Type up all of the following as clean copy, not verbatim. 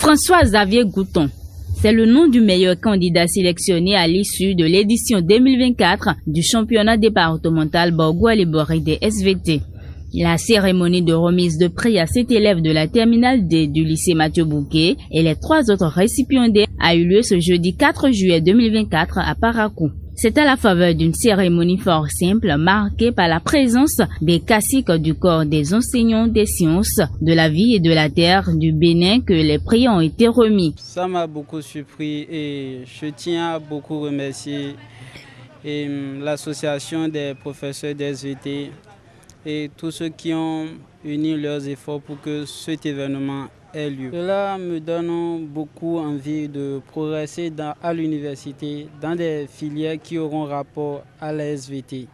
François-Xavier Gouton, c'est le nom du meilleur candidat sélectionné à l'issue de l'édition 2024 du championnat départemental Borgo-Aliboré des SVT. La cérémonie de remise de prix à 7 élèves de la terminale D du lycée Mathieu Bouquet et les 3 autres récipiendaires a eu lieu ce jeudi 4 juillet 2024 à Parakou. C'est à la faveur d'une cérémonie fort simple marquée par la présence des caciques du corps des enseignants des sciences, de la vie et de la terre du Bénin que les prix ont été remis. Ça m'a beaucoup surpris et je tiens à beaucoup remercier l'association des professeurs des SVT et tous ceux qui ont uni leurs efforts pour que cet événement ait lieu. Cela me donne beaucoup envie de progresser à l'université dans des filières qui auront rapport à la SVT.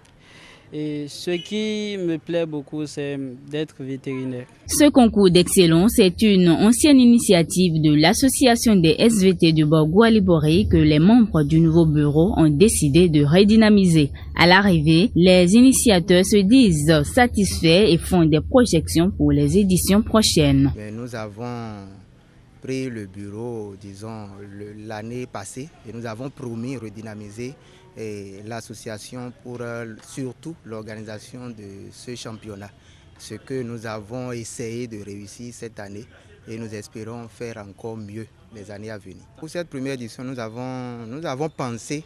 Et ce qui me plaît beaucoup, c'est d'être vétérinaire. Ce concours d'excellence est une ancienne initiative de l'association des SVT du Borgo-Aliboré que les membres du nouveau bureau ont décidé de redynamiser. À l'arrivée, les initiateurs se disent satisfaits et font des projections pour les éditions prochaines. Mais nous avons pris le bureau, disons, l'année passée et nous avons promis redynamiser l'association pour surtout l'organisation de ce championnat. Ce que nous avons essayé de réussir cette année et nous espérons faire encore mieux les années à venir. Pour cette première édition, nous avons pensé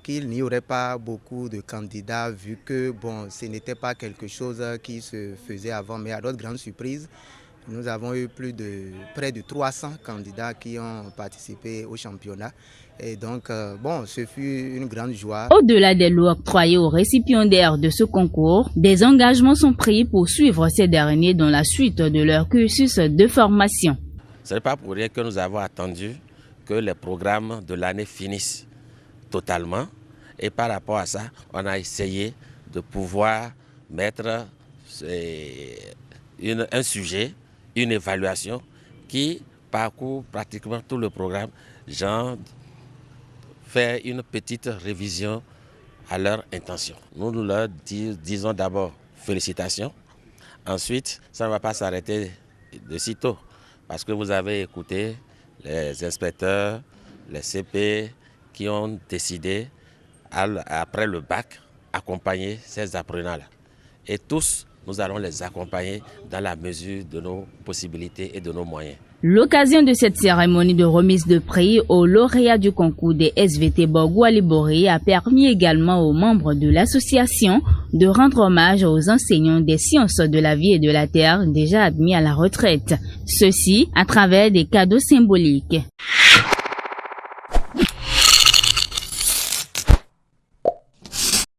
qu'il n'y aurait pas beaucoup de candidats vu que ce n'était pas quelque chose qui se faisait avant, mais à d'autres grandes surprises, nous avons eu près de 300 candidats qui ont participé au championnat. Et donc, ce fut une grande joie. Au-delà des lots octroyés aux récipiendaires de ce concours, des engagements sont pris pour suivre ces derniers dans la suite de leur cursus de formation. Ce n'est pas pour rien que nous avons attendu que les programmes de l'année finissent totalement. Et par rapport à ça, on a essayé de pouvoir mettre un sujet, une évaluation qui parcourt pratiquement tout le programme, genre faire une petite révision à leur intention. Nous leur disons d'abord félicitations. Ensuite, ça ne va pas s'arrêter de sitôt parce que vous avez écouté les inspecteurs, les CP qui ont décidé après le bac accompagner ces apprenants-là. Et tous, nous allons les accompagner dans la mesure de nos possibilités et de nos moyens. L'occasion de cette cérémonie de remise de prix aux lauréats du concours des SVT Borgo-Aliboré a permis également aux membres de l'association de rendre hommage aux enseignants des sciences de la vie et de la terre déjà admis à la retraite. Ceci à travers des cadeaux symboliques.